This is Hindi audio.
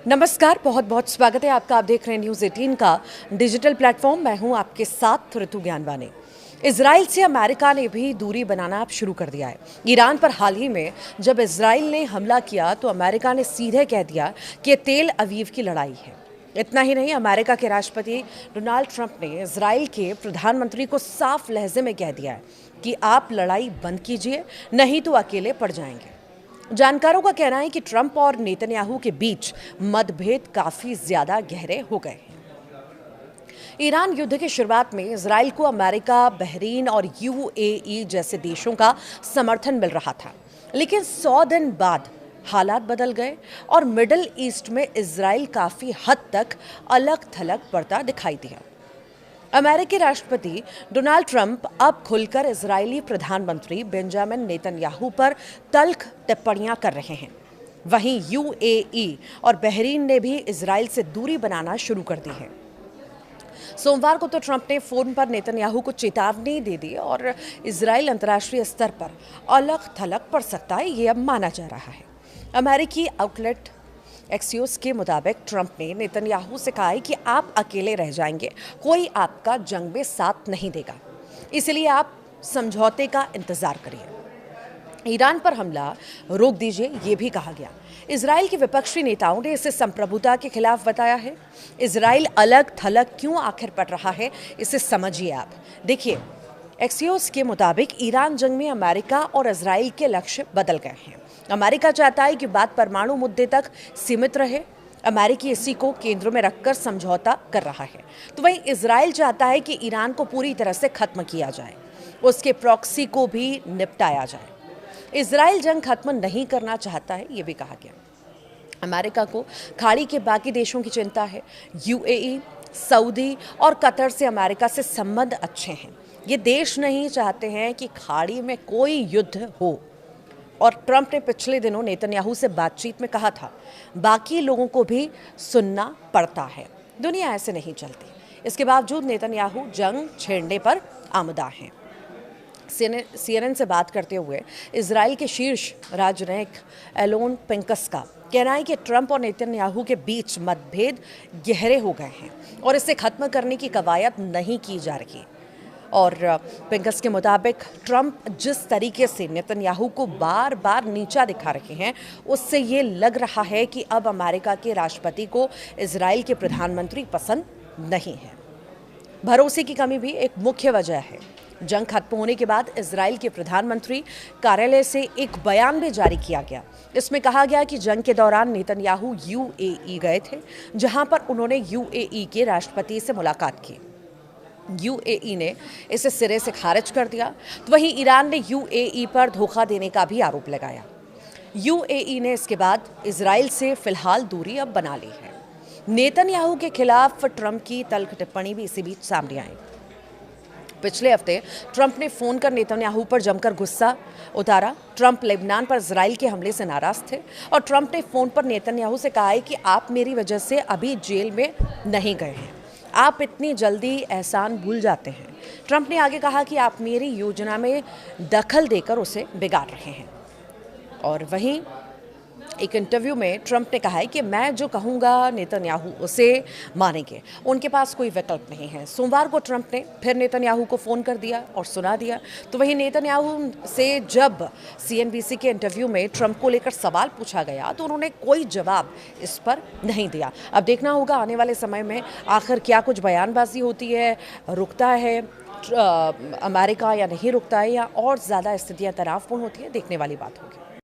नमस्कार, बहुत बहुत स्वागत है आपका। आप देख रहे हैं न्यूज़ 18 का डिजिटल प्लेटफॉर्म। मैं हूं आपके साथ ऋतु ज्ञानवानी। इजराइल से अमेरिका ने भी दूरी बनाना अब शुरू कर दिया है। ईरान पर हाल ही में जब इजराइल ने हमला किया तो अमेरिका ने सीधे कह दिया कि तेल अवीव की लड़ाई है। इतना ही नहीं, अमेरिका के राष्ट्रपति डोनाल्ड ट्रंप ने इजराइल के प्रधानमंत्री को साफ लहजे में कह दिया है कि आप लड़ाई बंद कीजिए, नहीं तो अकेले पड़ जाएंगे। जानकारों का कहना है कि ट्रंप और नेतन्याहू के बीच मतभेद काफी ज्यादा गहरे हो गए हैं। ईरान युद्ध की शुरुआत में इजराइल को अमेरिका, बहरीन और यूएई जैसे देशों का समर्थन मिल रहा था, लेकिन 100 दिन बाद हालात बदल गए और मिडिल ईस्ट में इजराइल काफी हद तक अलग थलग पड़ता दिखाई दिया। अमेरिकी राष्ट्रपति डोनाल्ड ट्रंप अब खुलकर इजरायली प्रधानमंत्री बेंजामिन नेतन्याहू पर तल्ख टिप्पणियां कर रहे हैं। वहीं यूएई और बहरीन ने भी इजराइल से दूरी बनाना शुरू कर दी है। सोमवार को तो ट्रंप ने फोन पर नेतन्याहू को चेतावनी दे दी और इजराइल अंतर्राष्ट्रीय स्तर पर अलग थलग पड़ सकता है, ये अब माना जा रहा है। अमेरिकी आउटलेट एक्सियोस के मुताबिक ट्रंप ने नेतन्याहू से कहा है कि आप अकेले रह जाएंगे, कोई आपका जंग में साथ नहीं देगा, इसलिए आप समझौते का इंतजार करिए। ईरान पर हमला रोक दीजिए, ये भी कहा गया। इजराइल के विपक्षी नेताओं ने इसे संप्रभुता के खिलाफ बताया है। इजराइल अलग थलग क्यों आखिर पड़ रहा है, इसे समझिए आप। देखिए, एक्सियोस के मुताबिक ईरान जंग में अमेरिका और इजराइल के लक्ष्य बदल गए हैं। अमेरिका चाहता है कि बात परमाणु मुद्दे तक सीमित रहे। अमेरिकी इसी को केंद्र में रखकर समझौता कर रहा है। तो वहीं इजराइल चाहता है कि ईरान को पूरी तरह से खत्म किया जाए, उसके प्रॉक्सी को भी निपटाया जाए। इजराइल जंग खत्म नहीं करना चाहता है, ये भी कहा गया। अमेरिका को खाड़ी के बाकी देशों की चिंता है। यूएई, सऊदी और कतर से अमेरिका से संबंध अच्छे हैं। ये देश नहीं चाहते हैं कि खाड़ी में कोई युद्ध हो। और ट्रंप ने पिछले दिनों नेतन्याहू से बातचीत में कहा था, बाकी लोगों को भी सुनना पड़ता है, दुनिया ऐसे नहीं चलती। इसके बावजूद नेतन्याहू जंग छेड़ने पर आमदा हैं। सीएनएन से बात करते हुए इजराइल के शीर्ष राजनयिक एलोन पिंकस का कहना है कि ट्रंप और नेतन्याहू के बीच मतभेद गहरे हो गए हैं और इसे खत्म करने की कवायद नहीं की जा रही। और पिंकस के मुताबिक ट्रंप जिस तरीके से नेतन्याहू को बार बार नीचा दिखा रहे हैं, उससे ये लग रहा है कि अब अमेरिका के राष्ट्रपति को इजराइल के प्रधानमंत्री पसंद नहीं है। भरोसे की कमी भी एक मुख्य वजह है। जंग खत्म होने के बाद इजराइल के प्रधानमंत्री कार्यालय से एक बयान भी जारी किया गया। इसमें कहा गया कि जंग के दौरान नेतन्याहू यूएई गए थे, जहां पर उन्होंने यूएई के राष्ट्रपति से मुलाकात की। यूएई ने इसे सिरे से खारिज कर दिया। तो वहीं ईरान ने यूएई पर धोखा देने का भी आरोप लगाया। यूएई ने इसके बाद इजराइल से फिलहाल दूरी अब बना ली है। नेतन्याहू के खिलाफ ट्रंप की तल्ख टिप्पणी भी इसी बीच सामने आई। पिछले हफ्ते ट्रंप ने फोन कर नेतन्याहू पर जमकर गुस्सा उतारा। ट्रंप लेबनान पर इजराइल के हमले से नाराज थे और ट्रंप ने फोन पर नेतन्याहू से कहा है कि आप मेरी वजह से अभी जेल में नहीं गए हैं, आप इतनी जल्दी एहसान भूल जाते हैं। ट्रंप ने आगे कहा कि आप मेरी योजना में दखल देकर उसे बिगाड़ रहे हैं। और वहीं एक इंटरव्यू में ट्रंप ने कहा है कि मैं जो कहूँगा नेतन्याहू उसे मानेंगे, उनके पास कोई विकल्प नहीं है। सोमवार को ट्रंप ने फिर नेतन्याहू को फ़ोन कर दिया और सुना दिया। तो वहीं नेतन्याहू से जब सीएनबीसी के इंटरव्यू में ट्रंप को लेकर सवाल पूछा गया तो उन्होंने कोई जवाब इस पर नहीं दिया। अब देखना होगा आने वाले समय में आखिर क्या कुछ बयानबाजी होती है, रुकता है अमेरिका या नहीं रुकता है, या और ज़्यादा स्थितियाँ तनावपूर्ण होती है, देखने वाली बात होगी।